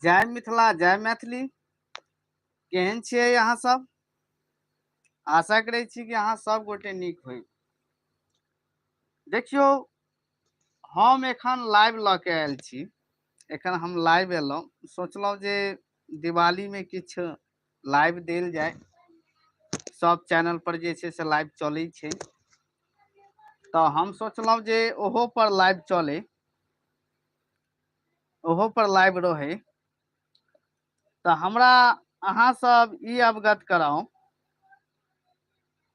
जय मिथिला जय मैथिली। केहन छियै अहाँ सब? आशा करै छी कि अहाँ सब गोटे नीक होइ। देखियो, हम एखन लाइव लऽ के आयल छी। एखन हम लाइव एलहुँ, सोचलहुँ जे दिवाली में किछु लाइव देल जाय। सब चैनल पर जे छै से लाइव चलै छै, तऽ हम सोचलहुँ जे ओहो पर लाइव चले, ओहो पर लाइव रहे। तऽ हमरा अहाँ सब ई अवगत कराउ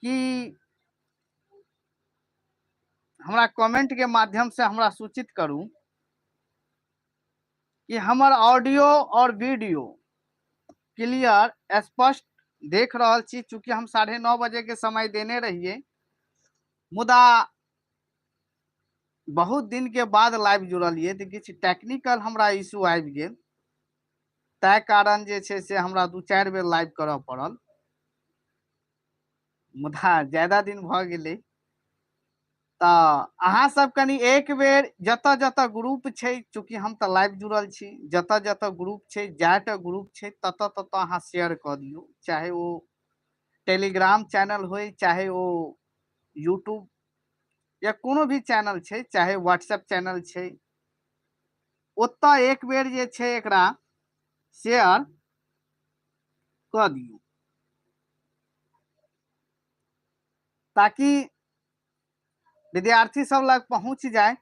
कि हमरा कमेंट के माध्यम से हमरा सूचित करू कि हमर ऑडियो और वीडियो क्लियर स्पष्ट देख रहल छी। चूंकि हम 9:30 बजे के समय देने रहिए, मुदा बहुत दिन के बाद लाइव जुड़लिए तऽ किछु टेक्निकल हमरा इशू आबि गेल, तै कारण जे छै से हमरा 2-4 बेर लाइव करऽ पड़ल। मुदा ज्यादा दिन भऽ गेलै, तऽ अहाँ सब कनी एक बेर जतऽ जतऽ ग्रुप छै, चूंकि हम तऽ लाइव जुड़ल छी, जतऽ जतऽ ग्रुप छै, जाटा ग्रुप छै, ततऽ ततऽ अहाँ शेयर कऽ दियौ। चाहे वो टेलीग्राम चैनल होय, चाहे वो यूट्यूब या कोनो भी चैनल छै, चाहे व्हाट्सएप चैनल छै, ओतऽ एक बेर जे छै एकरा शेयर कऽ दियौ, ताकि विद्यार्थी सब लग पहुंच जाए।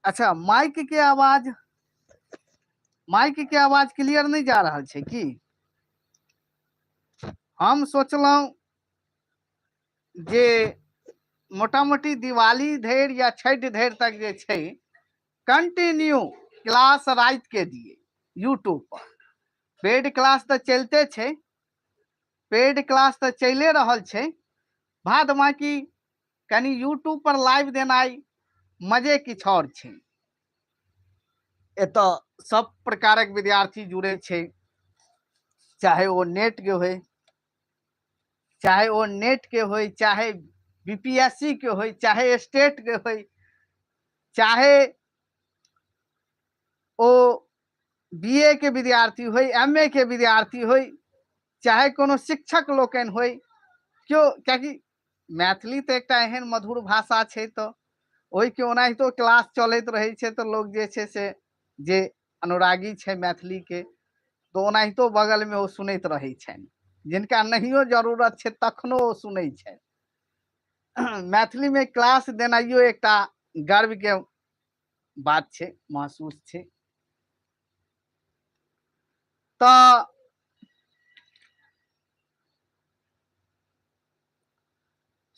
अच्छा, माइक के आवाज क्लियर नहीं जा रहल छै की? हम सोचलहुँ जे मोटा मोटी दिवाली धरि या छठि धरि तक जे छै कंटिन्यू क्लास रात के दिए यूट्यूब पर। पेड क्लास तऽ चलते छै, पेड क्लास तऽ चले रहल छै, बाद बाकी कनी यूट्यूब पर लाइव देनाइ मजे किछु और छै। एतऽ सब प्रकारक विद्यार्थी जुड़े छै, चाहे वो नेट के होय, चाहे वो नेट के होय, चाहे बीपीएससी के होय, चाहे स्टेट के होय, चाहे ओ बीए के विद्यार्थी होय, एमए के विद्यार्थी होय, चाहे कोनो शिक्षक लोकनि होय, क्यों, कियाकि मैथिली तऽ एकटा एहन मधुर भाषा छै, तऽ ओहि के ओनाहितो क्लास चलैत रहै छै, तऽ लोग जे छै से जे अनुरागी छै मैथिली के, तो ओनाहितो बगल में ओ सुनैत रहै छनि। जिनका नहियो जरूरत छै तखनो ओ सुनै छै। मैथिली में क्लास देनाइयो एकटा गर्व के बात छै, महसूस छै। तऽ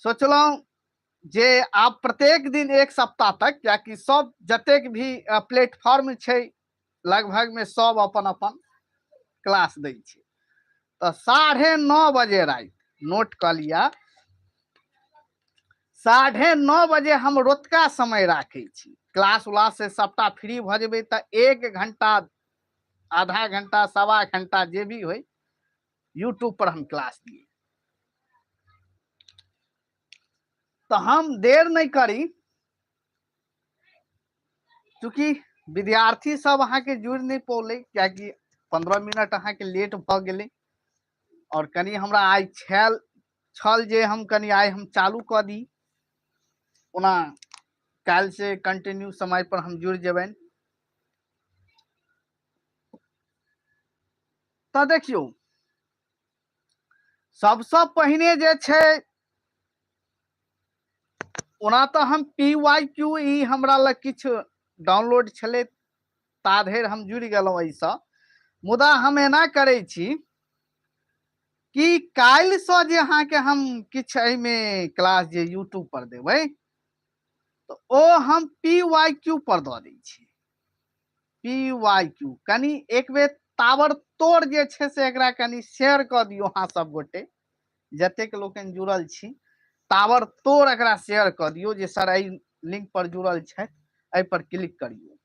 सोचलहुँ जे आब प्रत्येक दिन एक सप्ताह तक, कियाकि सब जतेक भी प्लेटफॉर्म छै लगभग में सब अपन अपन क्लास दै छै, तो 9:30 बजे रात, नोट कर लिया, 9:30 बजे हम रोतका समय राखे छी। क्लास उलास से सबटा फ्री भ जेबै तऽ 1 घंटा, आधा घंटा, सवा घंटा जे भी होय, यूट्यूब पर हम क्लास दिए। तो हम देर नहीं करी, चूंकि विद्यार्थी सब अहाँ के जुड़ नहीं पौले, कियाकि 15 मिनट अहाँ के लेट भ गेले, और कनी हमरा आई छल जे हम कनी आई हम चालू क दी, ओना काल से कंटिन्यू समय पर हम जुड़ जेबनि। तो देखियो, सबसे पहिने जे छै, ओना तो हम PYQE हमरा लग किछु डाउनलोड छलै, ता धरि हम जुड़ गेलहुँ एहिसँ। मुदा हम एना करै छी कि काल्हि से जे अहाँके हम किछु एहिमे क्लास जे यूट्यूब पर देबै, तो ओ हम PYQ पर दऽ दै छी। PYQ कनी एक बेर ताबड़तोड़ जे छै से एकरा कनी शेयर कऽ दियौ अहाँ सब गोटे, जतेक लोकनि जुड़ल छी, ताबड़तोड़ एकरा शेयर कऽ दियौ जे सर एहि लिंक पर जुड़ल छै, एहि पर क्लिक करियौ,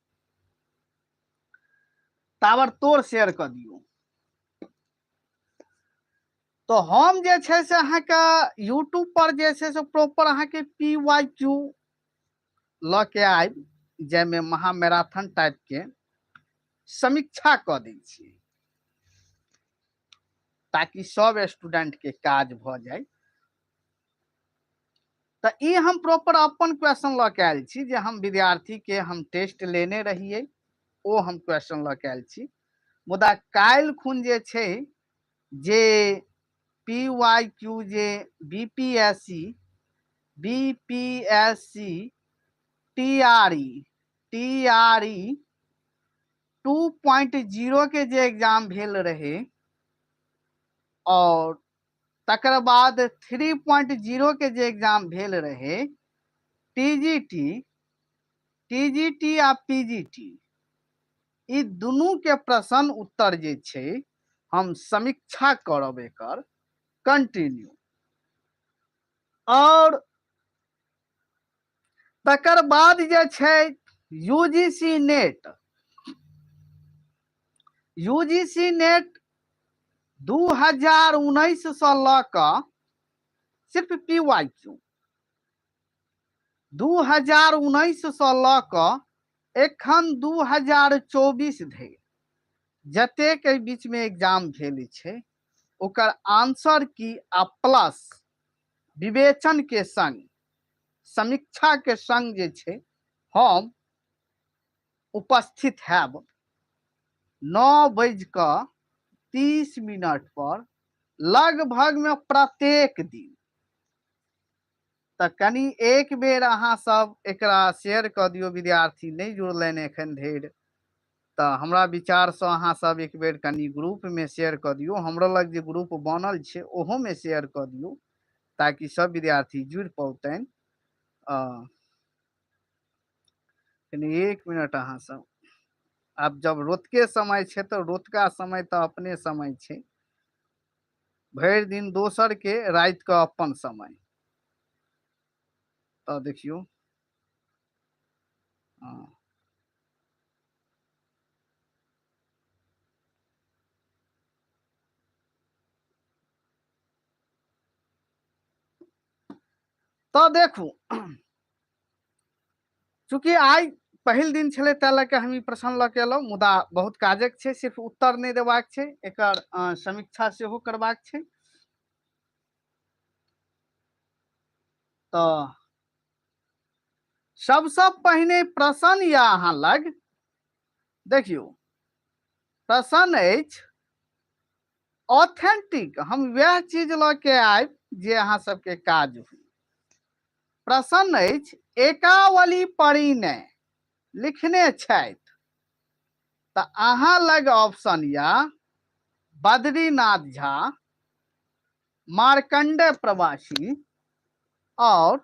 ताबड़तोड़ शेयर कऽ दियौ। तो हम जे छै से अहाँके यूट्यूब पर जे छै से प्रॉपर अहाँके PYQ लऽ के आयब, जाहिमे महा मैराथन टाइप के समीक्षा क दै छी ताकि सब स्टूडेंट के काज भ जाए। तो ई हम प्रॉपर अपन क्वेश्चन ल के आयल छी जे हम विद्यार्थी के हम टेस्ट लेने रहिए, ओ हम क्वेश्चन ल के आयल छी। मुदा काल्हि खुन जे छै जे PYQ जे BPSC TRE 2.0 के जे एग्जाम भेल रहे और तकर बाद 3.0 के जे एग्जाम भेल रहे, TGT आ PGT, ई दुनू के प्रश्न उत्तर जे छै हम समीक्षा करब एकर कंटिन्यू। और तकर बाद जे छै UGC नेट 2019 से ल क सिर्फ PYQ 2019 से ल क एखन 2024 धरि जतेक के बीच में एग्जाम भेल छै ओकर आंसर की आ प्लस विवेचन के संग समीक्षा के संग जे छै हम उपस्थित हैब 9:30 पर लगभग में प्रत्येक दिन। तो कनी एक बेर अहाँ सब एकरा शेयर क दियो, विद्यार्थी नहीं जुड़लनि एखन धरि तो हमरा विचार से अहाँ सब एक बेर कनी ग्रुप में शेयर क दियो, हमरो लग जे ग्रुप बनल छै ओहो में शेयर क दियो ताकि सब विद्यार्थी जुड़ पौतनि। कनी 1 मिनट अहाँ सब, अब जब रोतके समय छै तो रोतका समय तो अपने समय छै, भरि दिन दोसर के रात के अपन समय। तो देखियो तो देखू, चूंकि आई पहिल दिन छले तै लके हम ई प्रश्न ल के एलहुं, मुदा बहुत काजक छै, सिर्फ उत्तर नहीं देबाक छै, एकर समीक्षा सेहो करबाक छै। तो सबसे पहिने प्रश्न या अहाँ लग देखियो, प्रश्न अछि ऑथेंटिक, हम वह चीज ल के आयब जे अहाँ सबके काज हुई। प्रश्न अछि एकावली परिणय लिखने छथि तो अहाँ लग ऑप्शन या बद्रीनाथ झा, मार्कंडेय प्रवासी और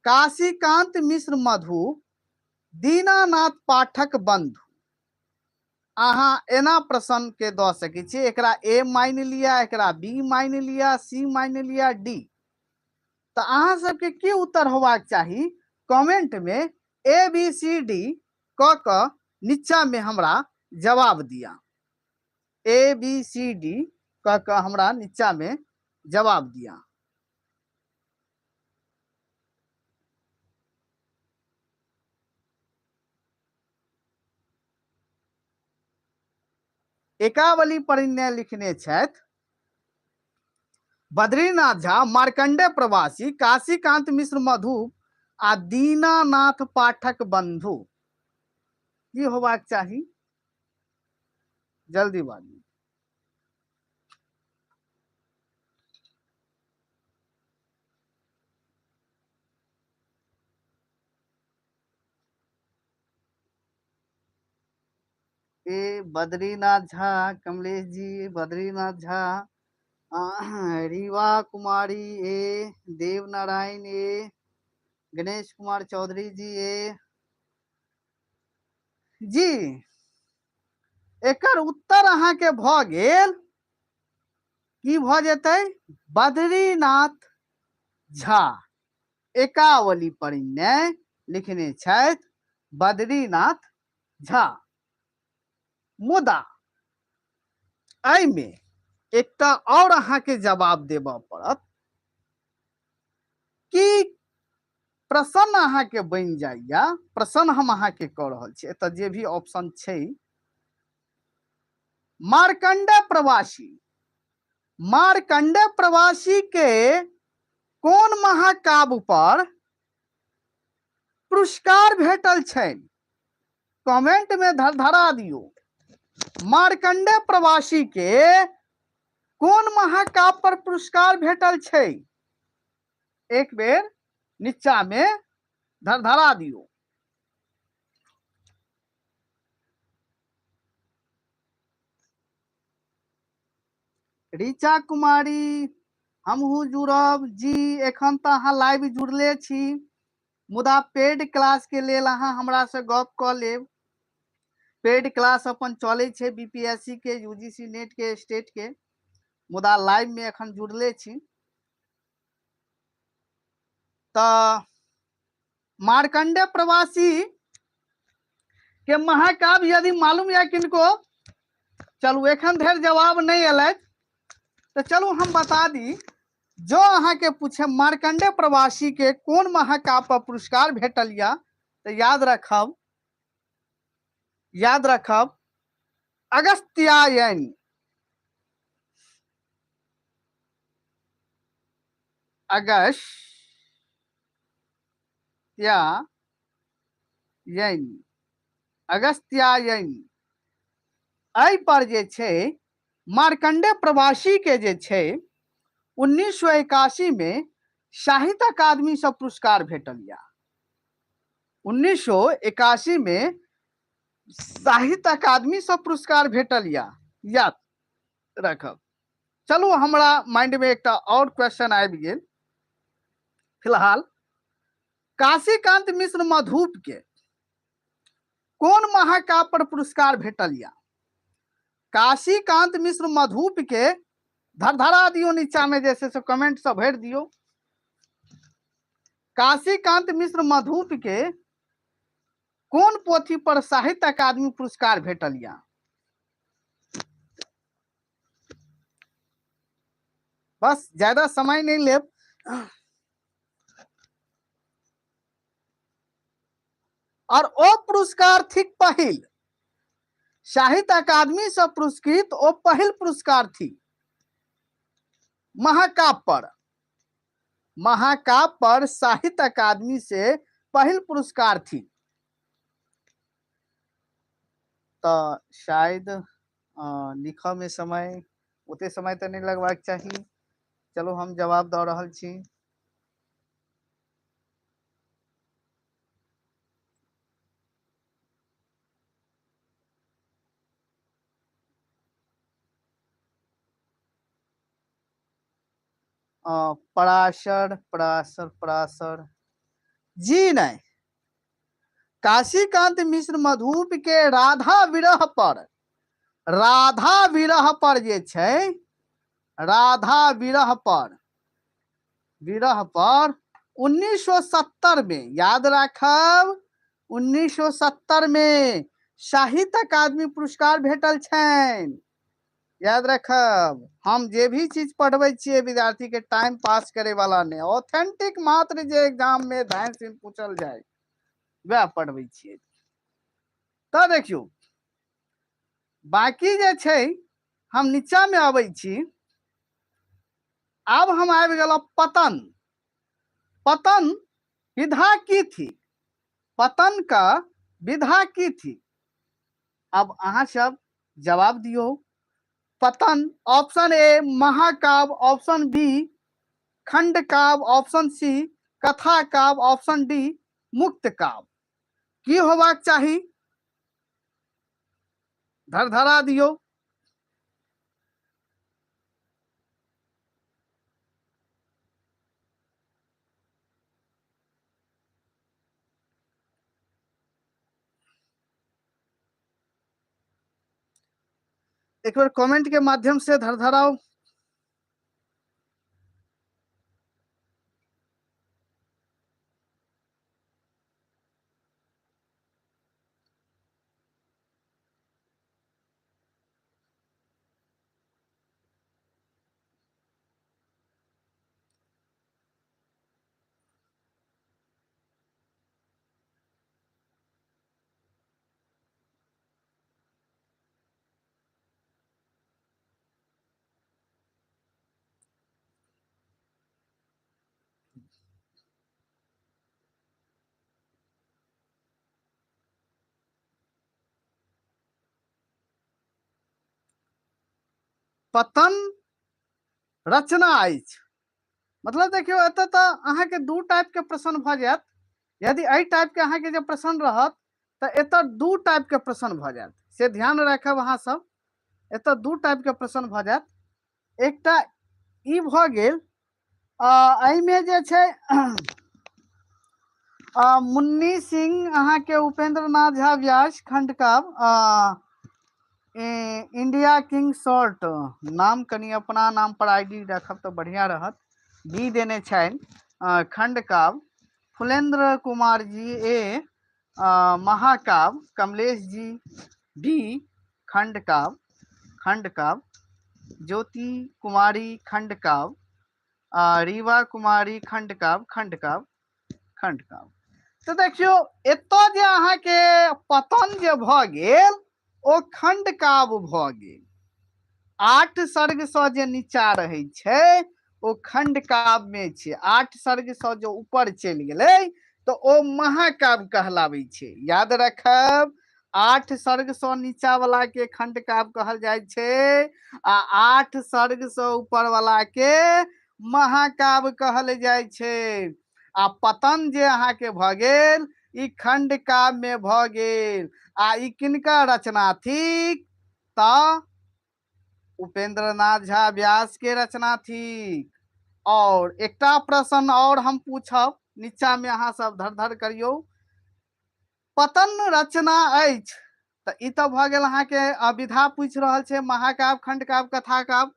काशीकांत मिश्र मधु, दीनानाथ पाठक बंधु। अहाँ एना प्रश्न के द सकै छी, एकरा A मान लिया, एकरा B मान लिया, C मान लिया, D। तो अहाँ सबके की उत्तर होबाक चाही, कमेंट में ABCD क नीचा में हमरा जवाब दिया, ABCD क हमरा नीचा में जवाब दिया। एकावली परिणय लिखने छथि बद्रीनाथ झा, मार्कंडेय प्रवासी, काशीकांत मिश्र मधु आ दीनानाथ पाठक बंधु। की होबाक चाही, जल्दी बाजू। ए बद्रीनाथ झा, कमलेश जी, बद्रीनाथ झा, रीवा कुमारी ए, देव नारायण ए, गणेश कुमार चौधरी जी ए। जी एकर उत्तर अहाँ के भ गेल, की भ जेतै, बद्रीनाथ झा। एकावली परिणय लिखने छथि बद्रीनाथ झा। मुदा एहिमे एकटा और अहाँ के जवाब देबऽ पड़त कि प्रश्न अहाँ के बन जाइया, प्रश्न हम अहाँ के कह रहल छी। एतऽ जे भी ऑप्शन छै, मार्कंडेय प्रवासी, मार्कंडेय प्रवासी के कोन महाकाव्य पर पुरस्कार भेटल छै? कमेंट में धरा दियो। मार्कंडेय प्रवासी के कोन महाकाव्य पर पुरस्कार भेटल छै? एक बेर नीचा में धरा दियो। ऋचा कुमारी, हमहू जुड़ब जी। एखन तो अहाँ लाइव जुड़ले छी, मुदा पेड क्लास के लेल अहाँ हमरा से गप क लेब। पेड क्लास अपन चले छे बीपीएससी के, यूजीसी नेट के, स्टेट के, मुदा लाइव में एखन जुड़ले छी। तो मार्कंडेय प्रवासी के महाकाव्य यदि मालूम या किनको, चलू एखन धरि जवाब नहीं अलैथ, तो चलू हम बता दी। जो अहाँ के पूछे मार्कंडेय प्रवासी के कोन महाकाव्य पर पुरस्कार भेटल या, तो याद रखब, याद रखब अगस्त्यायन। अगस्त्यायन, अगस्त्यायन। एहि पर जे छै मार्कंडेय प्रवासी के जे छै 1981 में साहित्य अकादमी से पुरस्कार भेटल या। 1981 में साहित्य अकादमी से पुरस्कार भेटल या, याद रखब। चलू हमरा माइंड में एक और क्वेश्चन आबि गेल। फिलहाल काशीकांत मिश्र मधुप के कोन महाकाव्य पर पुरस्कार भेटल या? काशीकांत मिश्र मधुप के धरा दियो नीचा में, जैसे से कमेंट सब भर दियो। काशीकांत मिश्र मधुप के कोन पोथी पर साहित्य अकादमी पुरस्कार भेटल या? बस ज्यादा समय नहीं लेब। और ओ पुरस्कार थिक पहिल साहित्य अकादमी से पुरस्कृत, ओ पहिल पुरस्कार थी महाकाव्य पर, महाकाव्य पर साहित्य अकादमी से पहिल पुरस्कार थी। तो शायद लिखा में समय उते समय तो नहीं लगवाक चाहिए। चलो हम जवाब दे रहल छी। पराशर पराशर पराशर जी नहीं, काशीकांत मिश्र मधुप के राधा विरह पर, राधा विरह पर जे छै, राधा विरह पर, विरह पर 1970 में, याद रखब 1970 में साहित्य अकादमी पुरस्कार भेटल छैन। याद रखब, हम जे भी चीज पढ़बै छियै विद्यार्थी के टाइम पास करे वाला नहीं, ऑथेंटिक मात्र जे एग्जाम में ध्यान से पूछल जाए वह पढ़बै छियै। तो देखियो बाकी जे छै हम नीचा में आबै छी। अब हम आबि गेलौ पतन। पतन विधा की थी? पतन का विधा की थी? अब अहाँ सब जवाब दियो। पतन ऑप्शन ए महाकाव्य, ऑप्शन बी खंड काव्य, ऑप्शन सी कथा काव्य, ऑप्शन डी मुक्त काव्य। की होबाक चाही? धरा दियो। एक बार कमेंट के माध्यम से धराओ। पतन रचना अछि। मतलब देखियो एतऽ तऽ अहाँके दू टाइप के प्रश्न भऽ जायत। यदि एहि टाइप के अहाँके जे प्रश्न रहत तऽ एतऽ दू टाइप के प्रश्न भऽ जायत, से ध्यान राखब अहाँ सब। एतऽ दू टाइप के प्रश्न भऽ जायत। एकटा ई भऽ गेल एहिमे जे छै मुन्नी सिंह अहाँके उपेंद्र नाथ झा व्यास खंडकाव्य इंडिया किंग शॉर्ट नाम कनी अपना नाम पर आईडी रखब तो बढ़िया रहत। बी देने छनि खंडकाव्य। फुलेंद्र कुमार जी ए महाकाव्य। कमलेश जी डी खंडकाव्य। ज्योति कुमारी खंडकाव्य। रीवा कुमारी खंडकाव्य। तो देखियो एतऽ जे अहाँके पतन जे भऽ गेल ओ खंडकाव्य भऽ गेल। 8 सर्ग सँ जे नीचा रहै छै ओ खंडकाव्य में छै। 8 सर्ग सँ जो ऊपर चलि गेलै तो ओ महाकाव्य कहलाबै छै। याद रखब 8 सर्ग सँ नीचा वाला के खंडकाव्य कहल जाइ छै आ 8 सर्ग सँ ऊपर वाला के महाकाव्य कहल जाइ छै। आ पतन जे अहाँके भऽ गेल ई खंडकाव्य में भऽ गेल। आ ई किनकर रचना थिक तऽ उपेंद्र नाथ झा व्यास के रचना थिक। और एकटा प्रश्न और हम पूछब, नीचा में अहाँ सब धर धर करियौ। पतन रचना अछि तऽ ई तऽ भऽ गेल अहाँके विधा पूछि रहल छै महाकाव्य खंडकाव्य कथाकाव्य।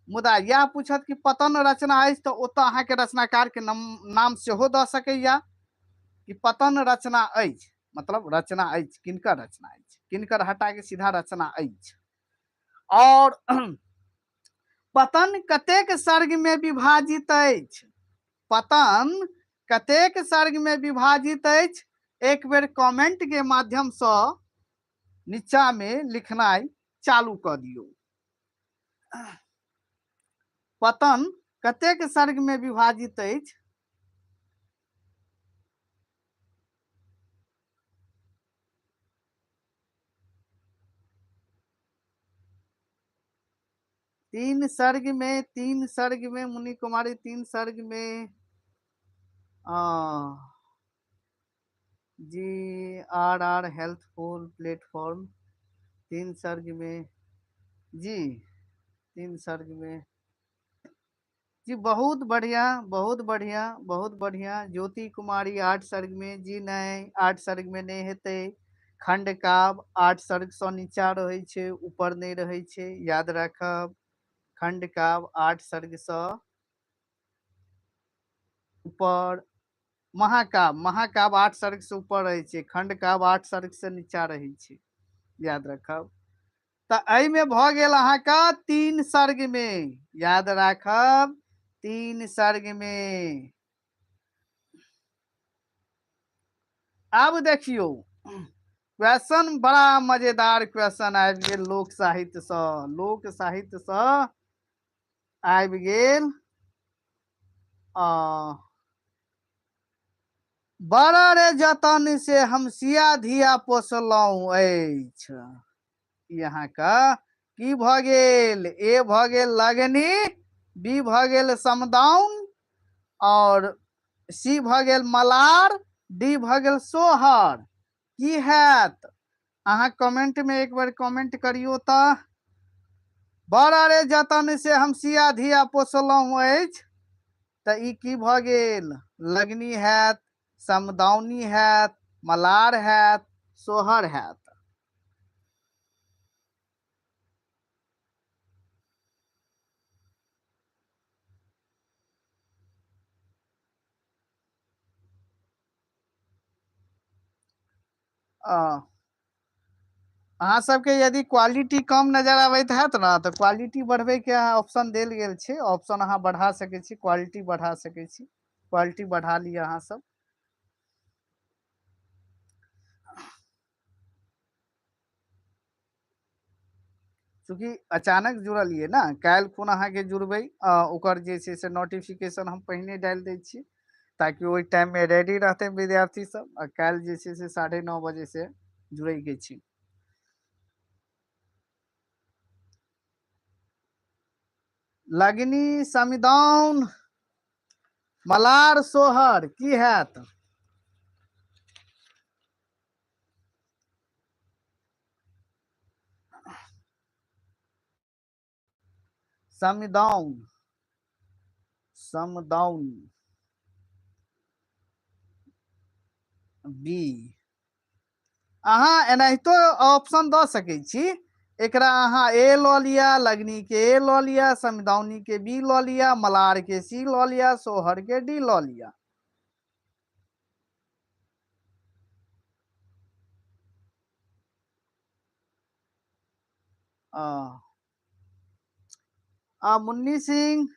मुदा यह पूछत कि पतन रचना अछि तऽ ओतऽ अहाँके रचनाकार के नाम सेहो दऽ सकैया कि पतन रचना अछि, मतलब रचना अछि, किनकर रचना अछि, किनकर हटा के सीधा रचना अछि। और पतन कतेक सर्ग में विभाजित अछि? पतन कतेक सर्ग में विभाजित अछि? एक बेर कमेंट के माध्यम से नीचा में लिखनाइ चालू कर दियौ। पतन कतेक सर्ग में विभाजित अछि? तीन सर्ग में मुनि कुमारी 3 सर्ग में जी आर हेल्थफुल प्लेटफॉर्म 3 सर्ग में जी 3 सर्ग में जी बहुत बढ़िया बहुत बढ़िया बहुत बढ़िया। ज्योति कुमारी 8 सर्ग में जी नहीं 8 सर्ग में नहीं हेतै। खंडकाव्य 8 सर्ग सँ नीचा रहै छै, ऊपर नहीं रहै छै, याद राखब। खंडकाव्य 8 सर्ग सँ ऊपर। महाकाव्य 8 सर्ग से ऊपर रहै छै, खंडकाव्य 8 सर्ग से नीचा रहै छै, याद रखब। तऽ एहि में भऽ गेल अहाँके 3 सर्ग में, याद राखब 3 सर्ग में। अब देखियो क्वेश्चन बड़ा मजेदार क्वेश्चन आबि गेल लोक साहित्य सँ। लोक साहित्य सँ आबि गेल बड़ा रे जतन से हम सिया धिया पोसलहुँ अछि। यहाँ का की भऽ गेल? ए भऽ गेल लगनी, बी भऽ गेल समदाउन और सी भऽ गेल मलार, डी भऽ गेल सोहर। की हैत? अहाँ कमेंट में एक बार कमेंट करियो तऽ। बड़ा रे जतन से हम सिया धिया पोसलहुँ अछि तऽ ई की भऽ गेल? लगनी हैत, समदाउनी हैत, मलार हैत, सोहर हैत। अहाँ सबके यदि क्वालिटी कम नजर आबैत हैत ना तऽ क्वालिटी बढ़बै के ऑप्शन देल गेल छै। ऑप्शन अहाँ बढ़ा सकै छी, क्वालिटी बढ़ा सकै छी, क्वालिटी बढ़ा लिअ अहाँ सब। चूँकि अचानक जुड़लियै ना, काल्हि खुन अहाँके जुड़बै ओकर जे छै से नोटिफिकेशन हम पहिने डालि दै छी ताकि ओहि टाइम में रेडी रहते विद्यार्थी सब। आ काल्हि जे छै से 9:30 बजे से जुड़ै के छी। लगनी समदाउन मलार सोहर की हैत? समदाउन समदाउन बी। अहाँ एनाहितो ऑप्शन दऽ सकै छी, एकरा अहाँ ए लऽ लिया, लगनी के ए लऽ लिया, समदाउनी के बी लऽ लिया, मलार के सी लऽ लिया, सोहर के डी लऽ लिया। मुन्नी सिंह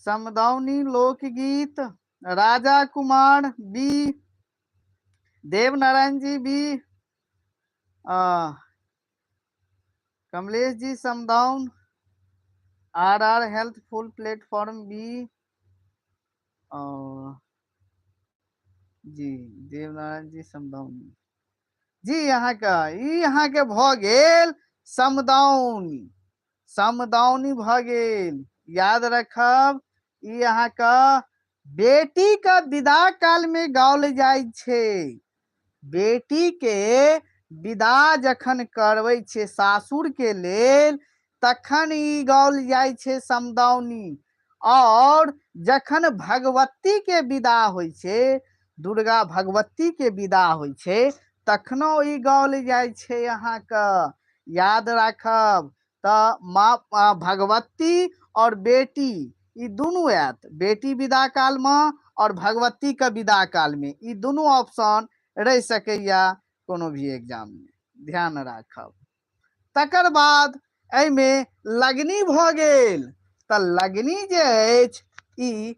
समदाउनी लोकगीत, राजा कुमार बी, देव नारायण जी बी, कमलेश जी समदाउन, आर हेल्थफुल प्लेटफॉर्म बी, जी देवनारायण जी समदाउनी जी। यहाँ के भ गेल समदाउनी, समदाउनी भ गेल। याद रखब ई यहाँ का बेटी का विदा काल में गाओल जाय छे। बेटी के विदा जखन करबै छे सासुर के लेल, तखन ई गाओल जाय छे समदाउनी। और जखन भगवती के विदा होय छे, दुर्गा भगवती के विदा होय छे, तखनो ई गाओल जाय छे। यहाँ का याद राखब त माँ भगवती और बेटी ई दुनू आयत, बेटी विदा काल में और भगवती के विदा काल में, ई दुनू ऑप्शन रह सकैया कोनो भी एग्जाम में, ध्यान राखब। तकर बाद एमे लगनी भ गेल, त लगनी जे अछि ई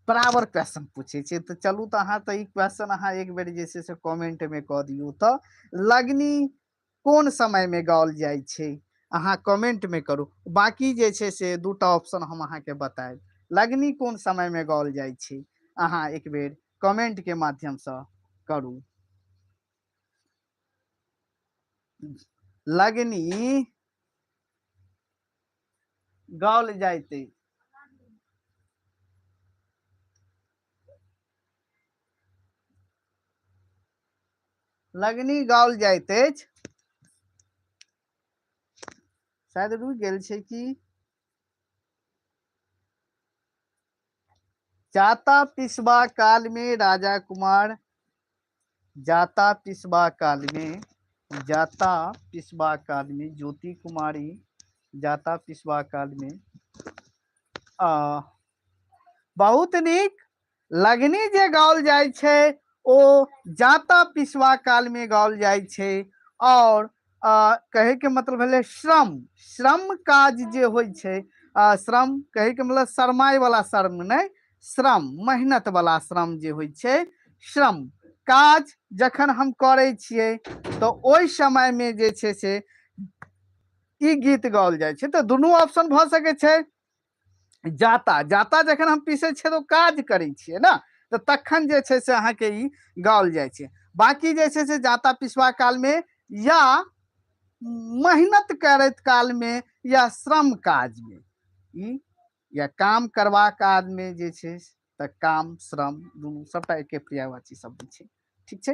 बराबर क्वेश्चन पूछे छे। तो चलू तो अहाँ तो क्वेश्चन अहाँ एक बेर जे से कमेंट में कह दियो, तो लगनी कोन समय में गाओल जाय छे अहाँ कमेंट में करू। बाकी जे छे से दूटा ऑप्शन हम अहाँ के बताएब, लगनी कोन समय में गाओल जाय छे अहाँ एक बेर कमेंट के माध्यम से करू। लगनी गाओल जायते, लगनी गाओल जाइत अछि, शायद रुक गेल छे कि जाता पिसबा काल में राजा कुमार, जाता पिसबा काल में, जाता पिसबा काल में ज्योति कुमारी, जाता पिसबा काल में बहुत नीक। लगनी जे गाओल जाय छे ओ जाता पिसबा काल में गाओल जाय छे। और कहे के मतलब भेले श्रम, श्रम काज जे होय छे, श्रम कहे के मतलब शरमाई वाला श्रम नहीं, श्रम मेहनत वाला श्रम जे होय छे, श्रम काज जखन हम करे छिए तो ओई समय में जे छे से ई गीत गाओल जाय छे। तो दुनू ऑप्शन भ सके छे। जाता, जाता जखन हम पीसे छे तो काज करे छिए ना, तो तखन जे छे से अहाँ के ई गाओल जाय छे। बाकी जे छे से जाता पिसवा काल में या मेहनत करत काल में या श्रम काज में, ई या काम करवा काज में जे छे त काम श्रम दुनू सबटा एके पर्यायवाची शब्द छे। ठीक छे।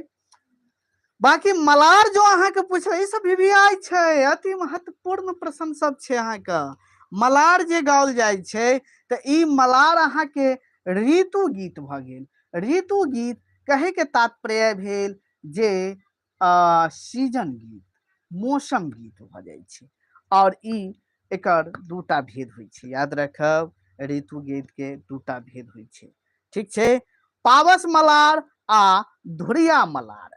बाकी मलार जो अहाँ के पूछले ई सब वीवीआई छे, अति महत्वपूर्ण प्रश्न सब छे। अहाँ का मलार जे गाओल जाय छे त ई मलार अहाँ के ऋतु गीत भ गेल। ऋतु गीत कहे के तात्पर्य भेल जे सीजन गीत, मौसम गीत भ जाय छे। और ई एकर दूटा भेद होय छे, याद रखब ऋतु गीत के दूटा भेद होय छे। ठीक छे। पावस मलार आ धुरिया मलार,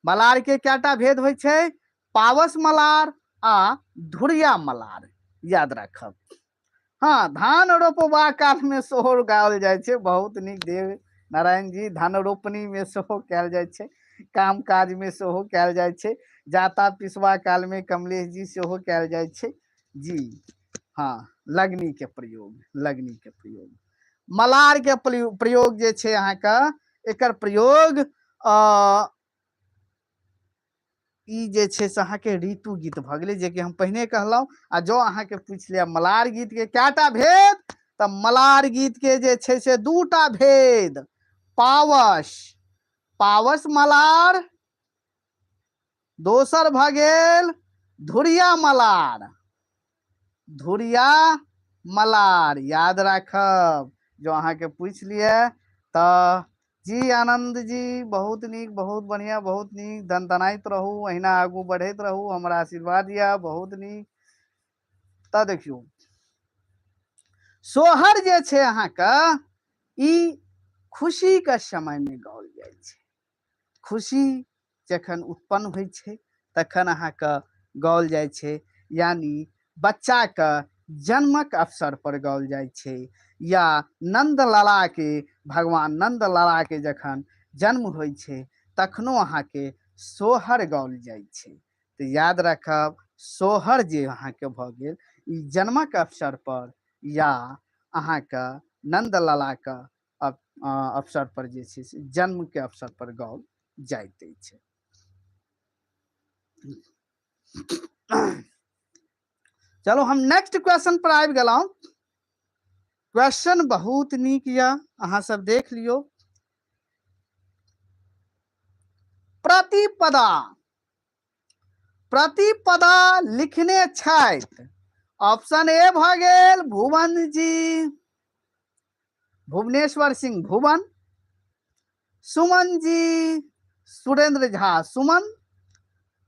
मलार के क्याटा भेद होय छे, पावस मलार आ धुरिया मलार, याद रखब। हाँ, धान रोपवा काल में सेहो गाओल जाय छे। बहुत नीक देव नारायण जी, धान रोपनी में सेहो कयल जाय छे, काम काज में सेहो कयल जाय छे, जाता पिसवा काल में कमलेश जी सेहो कयल जाय छे जी। हाँ, लगनी के प्रयोग, लगनी के प्रयोग, मलार के प्रयोग जे छे अहाँ का, एकर प्रयोग ई जे छे से अहाँ के ऋतु गीत भ गेलै, जे कि हम पहिने कहलहुँ। आ जो अहाँ के पूछ लिया मलार गीत के कएटा भेद, तो मलार गीत के जे छे से दूटा भेद। पावस, पावस मलार, दोसर भ गेल धुरिया मलार, धुरिया मलार। याद राखब, जो अहाँ के पूछ लिए तो जी आनंद जी, बहुत नीक, बहुत बढ़िया, बहुत नीक। दनदनाइत रहू, अहिना आगू बढ़ैत रहू, हमरा आशीर्वाद दिया, बहुत नीक। तो देखियो सोहर जे छे अहाँ का ई खुशी के समय में गाओल जाय छे। खुशी जखन उत्पन्न होइ छे तखन अहाँ का गाओल जाय छे, यानी बच्चा का जन्मक अवसर पर गाओल जाय छे, या नंद लाला के, भगवान नंद लाला के जखन जन्म होइ छे तखनो अहाँ के सोहर गाओल जाय छे। तो याद रखब, सोहर जे अहाँ के भ गेल ई जन्मक अवसर पर या अहाँ का नंद लाला का अवसर पर जे छे से जन्म के अवसर पर गाओल जाइत अछि। चलो हम नेक्स्ट क्वेश्चन पर आबि गेलहुं। क्वेश्चन बहुत नीक या, अहाँ सब देख लियो। प्रतिपदा, प्रतिपदा लिखने छथि। ऑप्शन ए भ गेल भुवन जी, भुवनेश्वर सिंह भुवन। सुमन जी, सुरेंद्र झा सुमन।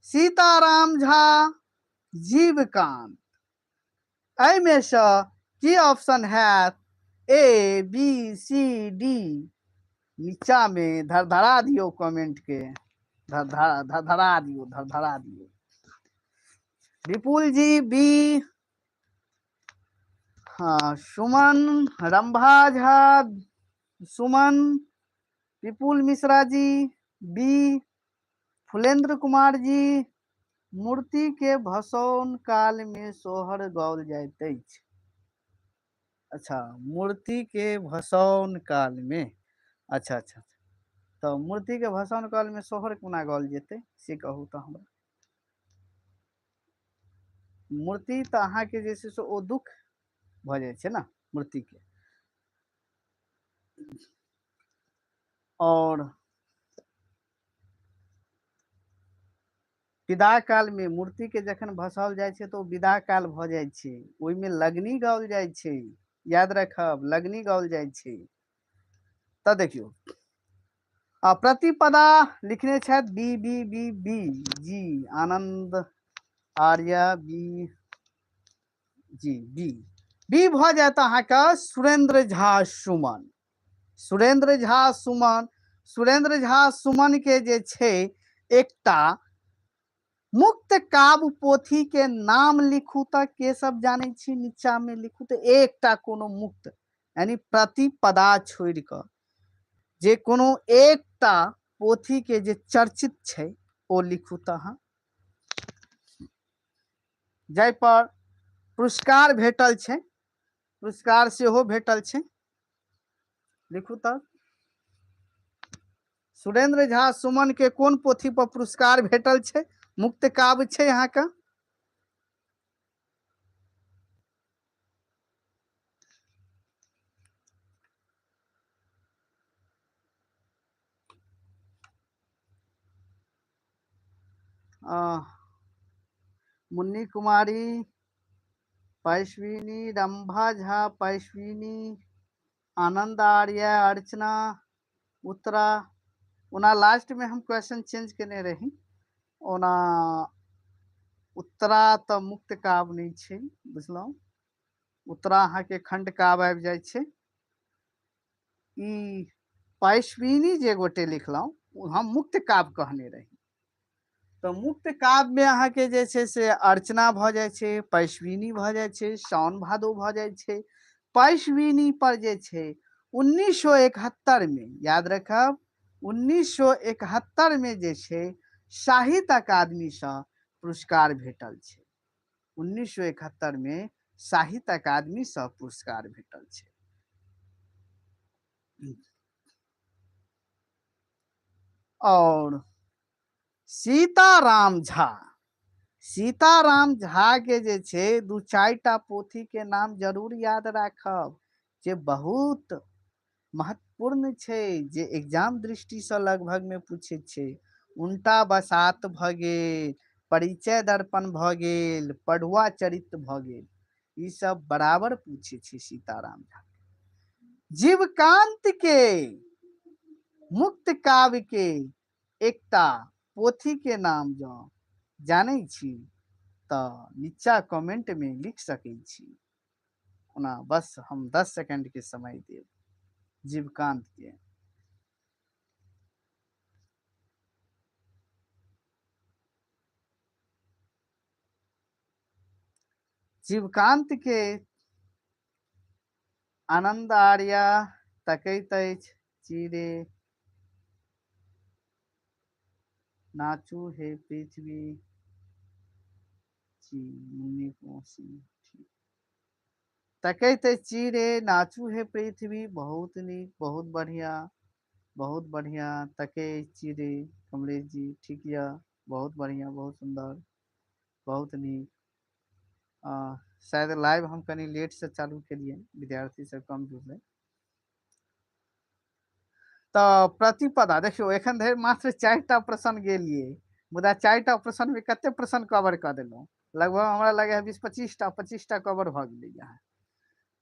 सीताराम झा, जीवकांत। एहि में से की ऑप्शन है? A B C D. नीचा में धरधरा दियो कमेंट के, धरधरा दियो, धरधरा दियो। विपुल जी बी, हाँ सुमन, रंभा झा सुमन, विपुल मिश्रा जी बी, फुलेंद्र कुमार जी मूर्ति के भसौन काल में सोहर गाओल जाइत अछि। अच्छा, मूर्ति के भसौन काल में, अच्छा अच्छा, तो मूर्ति के भसौन काल में सोहर कोना गाओल जेतै से कहू तो हमरा। मूर्ति तो अहाँ के जे छै से ओ दुख भ जाय छै ना मूर्ति के। और विदा काल में मूर्ति के जखन भसाओल जाय छै तो विदा काल भ जाय छै, ओहि में लगनी गाओल जाय छै। याद रखब, लगनी गाओल जाय छै। तो देखियो प्रतिपदा लिखने छथि बी बी बी बी जी आनंद आर्य बी जी बी। बी भ जायत अहाँ का सुरेंद्र झा सुमन, सुरेंद्र झा सुमन। सुरेंद्र झा सुमन के जे छै एकटा मुक्त काव्य पोथी के नाम लिखू त के सब जाने छी? नीचा में लिखू तो एकटा कोनो मुक्त, यानी प्रतिपदा छोड़ क जे कोनो एकटा पोथी के जे चर्चित छै ओ लिखू त अहाँ। जाहि पर पुरस्कार भेटल छै, पुरस्कार सेहो भेटल छै, लिखू त। सुरेंद्र झा सुमन के कोन पोथी पर पुरस्कार भेटल छै? मुक्त काव्य छै यहाँ का। मुन्नी कुमारी, पैश्विनी, रंभा झा, पैश्विनी, आनंद आर्य, अर्चना, उत्तरा। ओना लास्ट में हम क्वेश्चन चेंज केने रही, ओना उत्तरा तो मुक्त काव्य नहीं छै, बुझलहुँ। उत्तरा अहाँ के खंड काव्य आबि जाय छै। ई पैश्विनी जे गोटे लिखलहुँ हम मुक्त काव्य कहने रही। तो मुक्त काव्य में अहाँ के जे छै से अर्चना भ जाय छै, पैश्विनी भ जाय छै, साउन भादो भ जाय छै। पैश्विनी पर जे छै 1971 में, याद रखब 1971 में जे छै साहित्य अकादमी से पुरस्कार भेटल छै। 1971 में साहित्य अकादमी से पुरस्कार भेटल छै। और सीताराम झा। सीताराम झा के जे छे दू चारिटा पोथी के नाम जरूर याद राखब, जे बहुत महत्वपूर्ण छे, जे एग्जाम दृष्टि से लगभग में पूछे छे। उल्टा बसात भ गेल, परिचय दर्पण भ गेल, पढ़ुआ चरित्र भ गेल, ई सब बराबर पूछे छे सीताराम झा। जीवकांत के मुक्त काव्य के एकटा पोथी के नाम जो जानै छी तो नीचा कमेंट में लिख सकै छी। ओना बस हम 10 सेकंड के समय देव जीवकांत के। जीवकांत के आनंद आर्या तकैत अछि चिरे, नाचू हे पृथ्वी मुनि कोसी, तकैत अछि चिरे नाचू हे पृथ्वी। बहुत नीक, बहुत बढ़िया, बहुत बढ़िया। तके चिरे कमलेश जी, ठीक या, बहुत बढ़िया, बहुत सुंदर, बहुत नीक। शायद लाइव हम कनी लेट से चालू केलिए, विद्यार्थी सब कम जुड़ले। तो प्रतिपदा देखियो एखन धरि मात्र 4टा प्रश्न गेलिए, मुदा 4टा प्रश्न में कते प्रश्न कवर कर देलहुं, लगभग हमरा लगे है 20-25टा कवर भ गेलै यहाँ।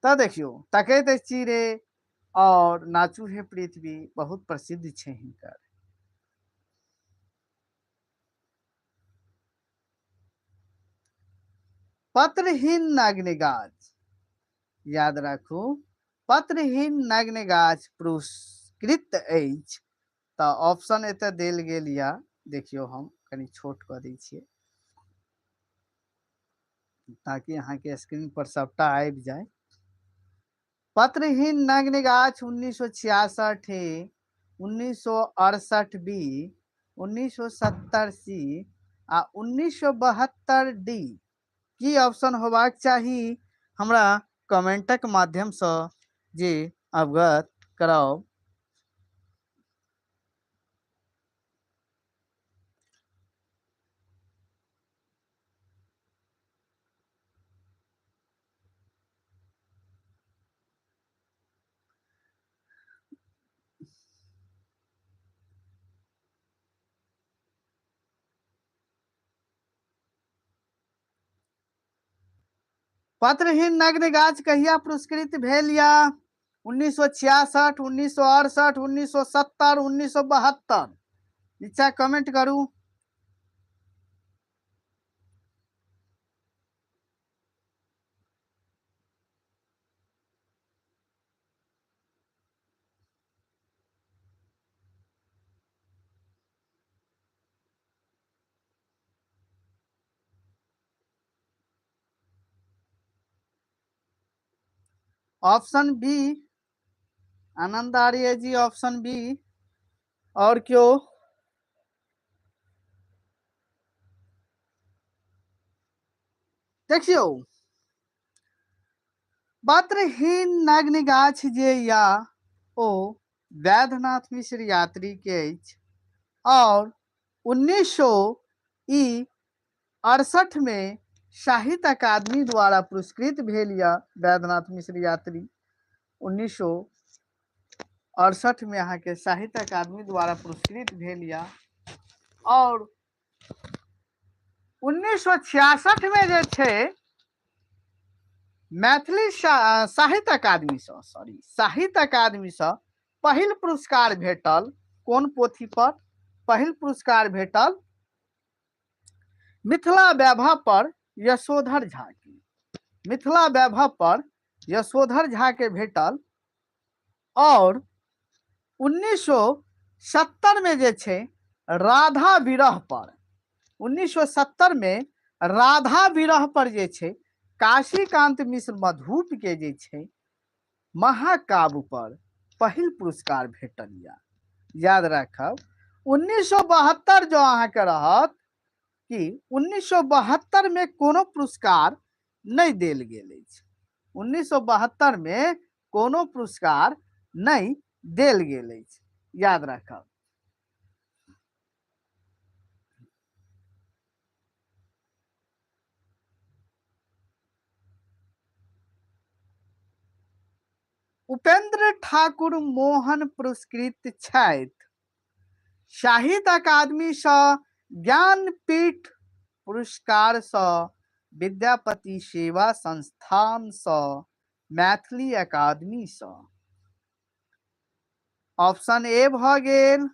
तो देखियो तकैत अछि चिरे और नाचू हे पृथ्वी बहुत प्रसिद्ध छे हिनकर। पत्रहीन नग्न गाछ, याद राखू, पत्रहीन नग्न गाछ पुरस्कृत अछि। तो ऑप्शन एते देल गेल या, देखियो हम कनी छोट कर दै छियै ताकि अहाँ के स्क्रीन पर सबटा आबि जाए। पत्रहीन नग्न गाछ 1966 ए, 1968 बी, 1970 सी आ 1972 डी। की ऑप्शन होबाक चाही हमरा कमेंटक माध्यम से जे अवगत कराओ। पत्रहीन नग्न गाछ कहिया पुरस्कृत भेल या? 1966, 1968, 1970, 1972। नीचा कमेंट करू। ऑप्शन बी आनंद आर्य जी, ऑप्शन बी। और क्यों? देखियो पत्रहीन नग्न गाछ जे या ओ वैद्यनाथ मिश्र यात्री के अछि और 1968 में साहित्य अकादमी द्वारा पुरस्कृत भेल या वैद्यनाथ मिश्र यात्री। 1968 में अहाँ के साहित्य अकादमी द्वारा पुरस्कृत भेल या। और 1966 में जे छे मैथिली साहित्य अकादमी से, सॉरी, साहित्य अकादमी से पहिल पुरस्कार भेटल। कोन पोथी पर पहिल पुरस्कार भेटल? मिथिला वैभव पर यशोधर झा के, मिथिला वैभव पर यशोधर झा के भेटल। और 1970 में जे छे राधा विरह पर, 1970 में राधा विरह पर जे छे काशीकांत मिश्र मधुप के जे छे महाकाव्य पर पहिल पुरस्कार भेटल या। याद रखब 1972 जो अहाँ के रहत कि 1972 में कोनो पुरस्कार नहीं देल गेल अछि। 1972 में कोनो पुरस्कार नहीं देल गेल अछि, याद रखब। उपेंद्र ठाकुर मोहन पुरस्कृत छथि। साहित्य अकादमी सँ ज्ञानपीठ पुरस्कार सँ विद्यापति सेवा संस्थान सँ मैथिली अकादमी सँ। ऑप्शन ए भ गेल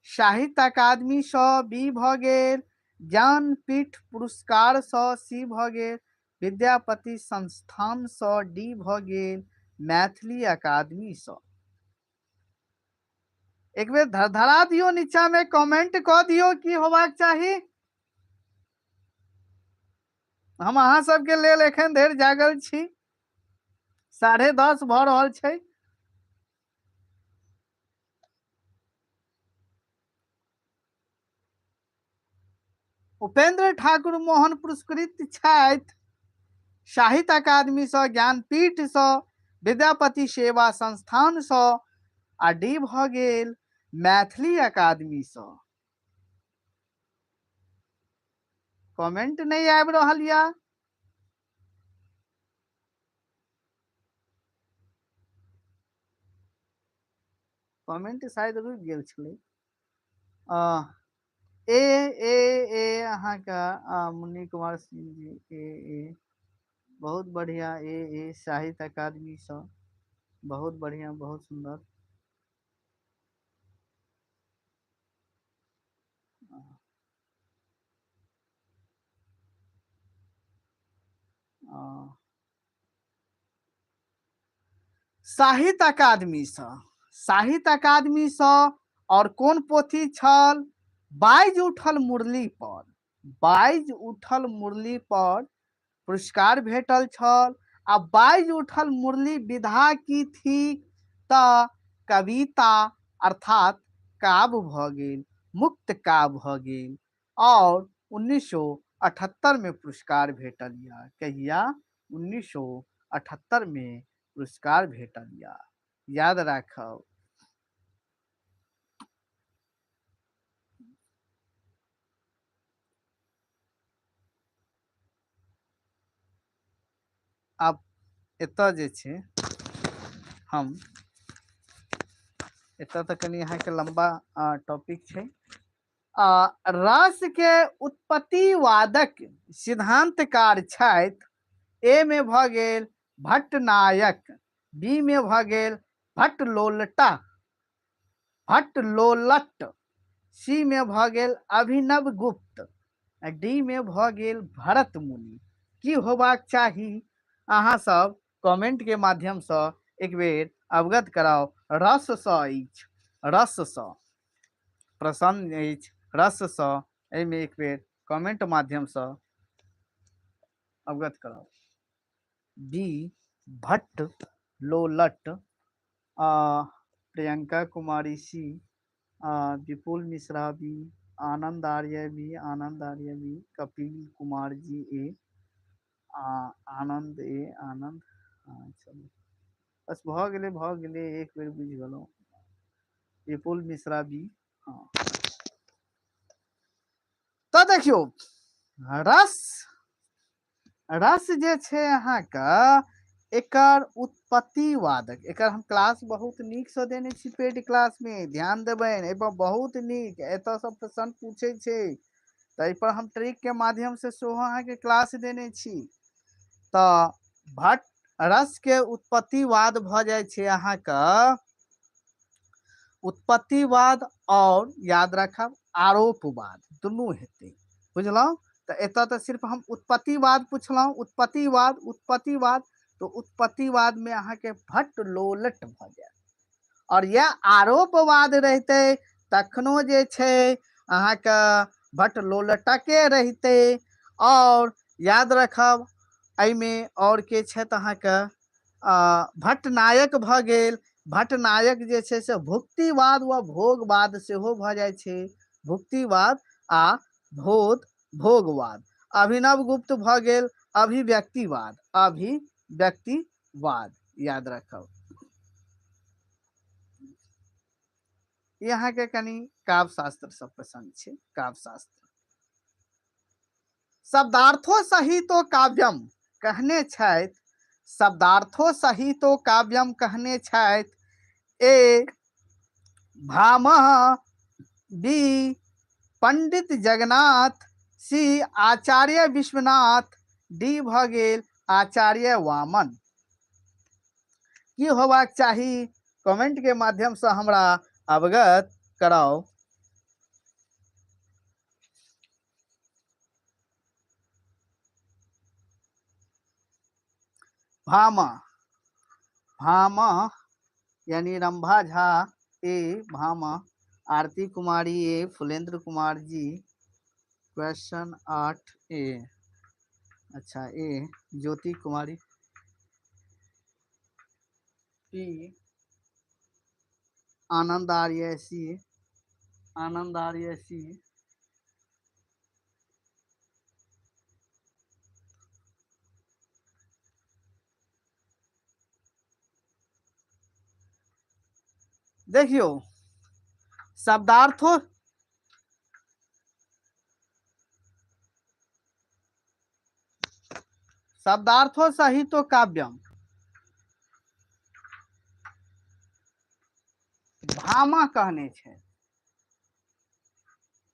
साहित्य अकादमी सँ, बी भ गेल ज्ञानपीठ पुरस्कार सँ, सी भ गेल विद्यापति संस्थान सँ, डी भ गेल मैथिली अकादमी सँ। एक बेर धरा दियो नीचा में कमेंट क दियो की होबाक चाही। हम अहाँ सबके लेल एखन धरि जागल छी, 10:30 भ रहल छै। उपेंद्र ठाकुर मोहन पुरस्कृत छथि। साहित्य अकादमी सँ, ज्ञानपीठ सँ, विद्यापति सेवा संस्थान सँ, आ डी भ गेल मैथिली अकादमी सँ। कमेंट नहीं आबि रहल या। कमेंट शायद रुक गेल छलै। ए अहाँके मुन्नी कुमार सिंह जी ए बहुत बढ़िया। ए साहित्य अकादमी सँ, बहुत बढ़िया, बहुत सुंदर। साहित्य अकादमी सँ, साहित्य अकादमी सँ और कोन पोथी छल? बाइज उठल मुरली पर, बाइज उठल मुरली पर पुरस्कार भेटल छल। आ बाइज उठल मुरली विधा की थी? त कविता अर्थात काव्य भ गेल, मुक्त काव्य भ गेल। और 1978 में पुरस्कार भेटल या। कहिया? 1978 में पुरस्कार भेटल या, याद राखब। अब एतऽ जे छै हम एतऽ तऽ कनी अहाँके लंबा टॉपिक छै। रस के उत्पत्तिवादक सिद्धांतकार छथि। ए में भ गेल भट्टनायक, बी में भ गेल भट्टलोलटा, भट्टलोलट, सी में भ गेल अभिनव गुप्त, डी में भ गेल भरत मुनि। की होबाक चाही? अहाँ सब कमेंट के माध्यम से एक बेर अवगत कराओ। रस सँ अछि, रस सँ प्रसन्न अछि, रस सँ। एहिमे एक बेर कमेंट माध्यम से अवगत कराओ। बी भट्टलोलट, प्रियंका कुमारी सी, विपुल मिश्रा बी, आनंद आर्य बी, आनंद आर्य बी, कपिल कुमार जी ए, आनंद ए, आनंद। चलो बस भ गेलै, एक बेर बुझि गेलहुँ। विपुल मिश्रा बी। हाँ तो देखियो रस, रस जे छै अहाँके एकर उत्पत्तिवादक, एकर हम क्लास बहुत नीक से देने छी पेड क्लास में, ध्यान देबनि। एहिपर बहुत नीक एतऽ सब प्रश्न पूछे छै, ताहि पर हम ट्रिक के माध्यम से सेहो अहाँके क्लास देने छी। तऽ रस के उत्पत्तिवाद भ जाइ छै अहाँके उत्पत्तिवाद और याद रखब आरोपवाद, दुनू हेतै। बुझलहुँ? तऽ एतऽ तऽ सिर्फ हम उत्पत्तिवाद पुछलहुँ, उत्पत्तिवाद, उत्पत्तिवाद। तो उत्पत्तिवाद में अहाँके भट्टलोलट भ जायत। और यह आरोपवाद रहते तखनो जे छै अहाँके भट्टलोलटके रहते। और याद रखब एहिमे और के छथि अहाँके भट्टनायक भ गेल। भट्टनायक जे छै से भुक्तिवाद व भोगवाद सेहो भ जाइ छै, भुक्तिवाद आ भोगवाद। अभिनव गुप्त भ गेल अभिव्यक्तिवाद, अभिव्यक्तिवाद, याद रखब। यहाँ के कनी काव्य शास्त्र सब पसंद छै, काव्य शास्त्र। शब्दार्थो सहितो काव्यम कहने छथि। शब्दार्थो सहितो काव्यम कहने छथि। ए भामह, बी पंडित जगन्नाथ, सी आचार्य विश्वनाथ, डी भ गेल आचार्य वामन। की होबाक चाही कमेंट के माध्यम से हमरा अवगत कराओ। भामा, भामा यानी रंभा झा ए, भामा, आरती कुमारी ए, फुलेंद्र कुमार जी, क्वेश्चन 8 ए, अच्छा ए, ज्योति कुमारी पी, आनंद आर्य सी, आनंद आर्य सी, देखियो शब्दार्थों शब्दार्थों सहितो काव्यम भामा कहने छै,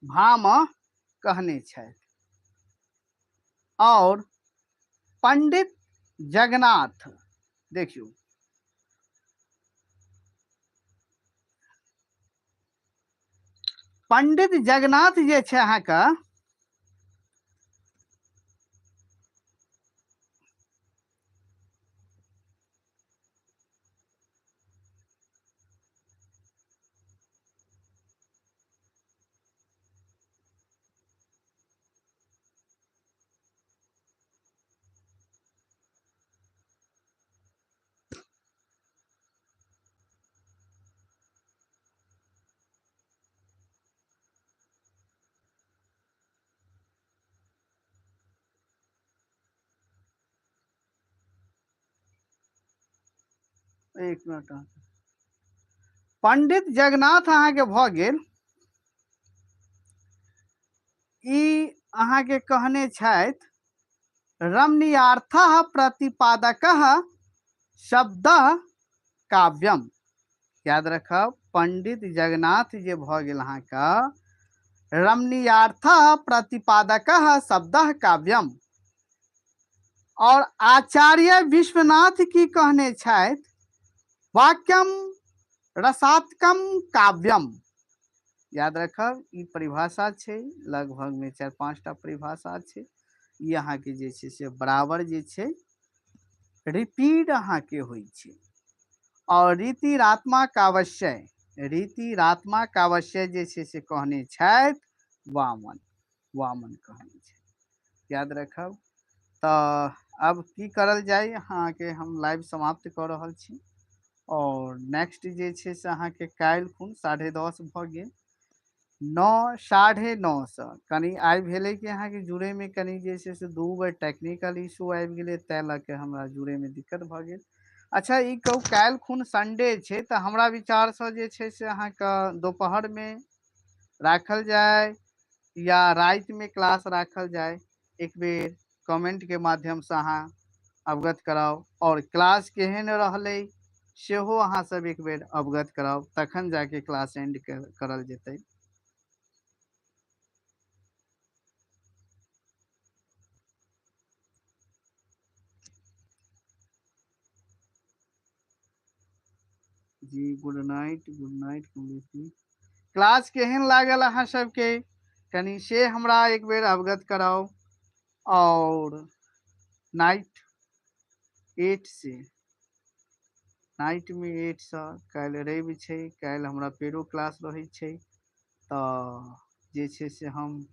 भामा कहने छै, और पंडित जगन्नाथ, देखियो पंडित जगन्नाथ जे छै अहाँके एक मिनट पंडित जगन्नाथ अहाँके भ गेल, ई अहाँके कहने छथि रमणीयार्थः प्रतिपादकः शब्दः काव्यम। याद रखब पंडित जगन्नाथ जे भ गेल अहाँके रमणीयार्थः प्रतिपादकः शब्दः काव्यम, और आचार्य विश्वनाथ की कहने छथि वाक्यम रसात्मकम काव्यम। याद रखब ई परिभाषा छै, लगभग में 4-5 टा परिभाषा छै, ई अहाँके जे छै से बराबर जे छै रिपीट अहाँके होइ छै। और रीतिरात्मा कावश्य, रीतिरात्मा कावश्य जे छै से कहने छथि वामन, वामन कहने छै। याद रखब तऽ अब की करल जाय, अहाँके हम लाइव समाप्त कऽ रहल छी, और नेक्स्ट जे छै से अहाँके काल्हि खुन 10:30 भऽ गेल, 9 9:30 से कनी आइ भेलै कि अहाँके जुड़ैमे कनी जे छै से 2 बेर टेक्निकल इशू आबि गेलै, तैं लऽ के हमरा जुड़ैमे दिक्कत भऽ गेल। अच्छा ई कहू काल्हि खुन संडे छै तऽ हमरा विचारसँ जे छै से अहाँके दोपहरमे राखल जाय या रातिमे क्लास राखल जाय, एक बेर कमेंट के माध्यम से अहाँ अवगत कराओ, और क्लास केहन रहलै सेहो अहाँ सब एक बेर अवगत कराओ, तखन जाके क्लास एंड करल जेतै। जी good night, good night Kamlesh. Class केहन लागल अहाँ सबके कनी से हमरा एक बेर अवगत कराओ, और नाइट 8 से नाइट में 8 से काल्हि रवि छै, काल्हि हमरा फेरो क्लास रहै छै, तऽ जे छै से हम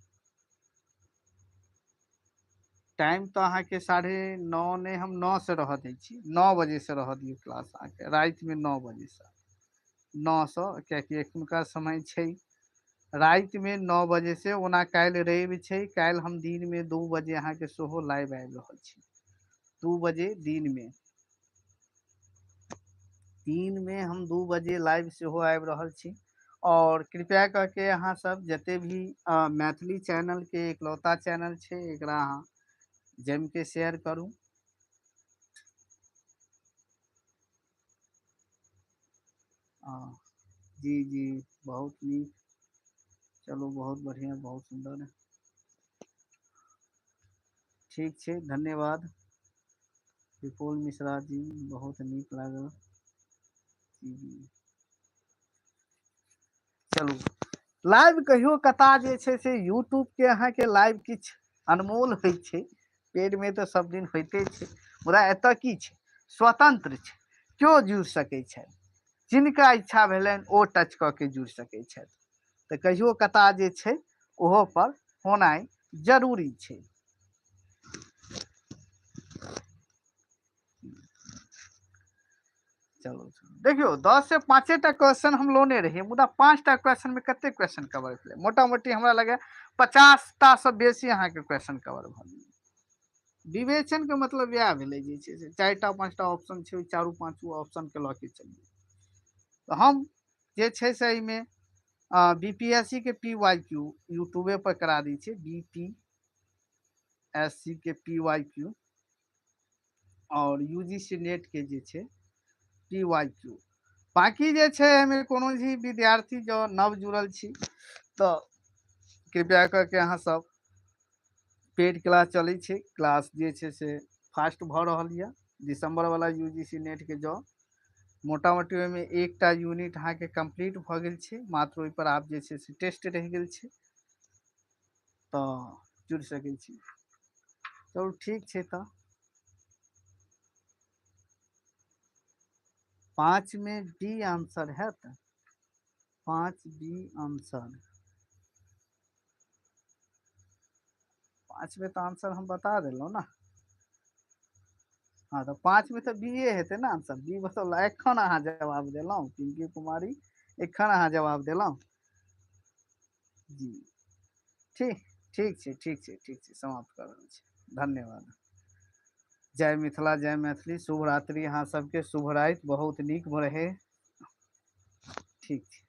टाइम तो अहाँके 9:30 नहीं, हम 9 से रह दै छी, 9 बजे से रह दियौ क्लास अहाँके राति में 9 बजे से, 9 से, कियाकि एखुनका समय छै राति में 9 बजे से। ओना काल्हि रवि छै, काल्हि हम दिन में 2 बजे अहाँके सेहो लाइव आबि रहल छी, 2 बजे दिन में हम 2 बजे लाइव सेहो आबि रहल छी। और कृपया करके अहाँ सब जते भी मैथिली चैनल के इकलौता चैनल छै, एकरा अहाँ जम के शेयर करू। हाँ, जी जी, बहुत नीक। चलो बहुत बढ़िया, बहुत सुंदर। ठीक छै, धन्यवाद विपुल मिश्रा जी, बहुत नीक लागल। जी, चलू लाइव कहियो कता जे छै से यूट्यूब के अहाँके लाइव किछु अनमोल होइ छै, पेड में तऽ सब दिन होइते छै, मुदा एतऽ की छै, स्वतंत्र छै, केओ जुड़ि सकै छै, जिनका इच्छा भेलनि ओ टच कऽ के जुड़ि सकै छथि। तऽ कहियो कता जे छै ओहो पर होनाइ जरूरी छै। चलो देखियो 10 से 5टा क्वेश्चन हम लोने रहिए, मुदा 5टा क्वेश्चन में कते क्वेश्चन कवर भेलै, मोटा मोटी हमरा लगे 50टा से बेसी अहाँ के क्वेश्चन कवर भ गेलै। विवेचन के मतलब यह भेलै जे छै से 4टा 5टा ऑप्शन छै, चारू पांचो ऑप्शन के लऽ के चलिए। तो हम जे छै से एहिमे बीपीएससी के पीवाईक्यू यूट्यूबे पर करा दी छै, बीपीएससी के पीवाईक्यू और यूजीसी नेट के जे छै पीवाईक्यू। बाकी जे छै एहिमे कोनो भी विद्यार्थी जो नव जुड़ल छी तऽ कृपया करके अहाँ सब पेड क्लास चलै छै, क्लास जे छै से फास्ट भऽ रहल यऽ। दिसंबर वाला यूजीसी नेट के जॉब मोटा मोटी ओहिमे एकटा यूनिट अहाँके कंप्लीट भऽ गेल छै, मात्र ओहि पर आब जे छै से टेस्ट रहि गेल छै, तऽ जुड़ि सकै छी। चलू ठीक छै, तऽ 5 में डी आंसर है, 5 डी आंसर, 5 में तो आंसर हम बता दिलौ ना। हाँ तो 5 में तो बी हेतै ना आंसर, बी मतलब एखन अहाँ जवाब देलौ, पिंकी कुमारी एखन अहाँ जवाब देलौ। जी ठीक, ठीक छै, ठीक छै, ठीक छै, समाप्त कर रहल छी, धन्यवाद। जय मिथिला, जय मैथिली, शुभ रात्रि अहाँ सबके, शुभ राति, बहुत नीक रहे। ठीक छै।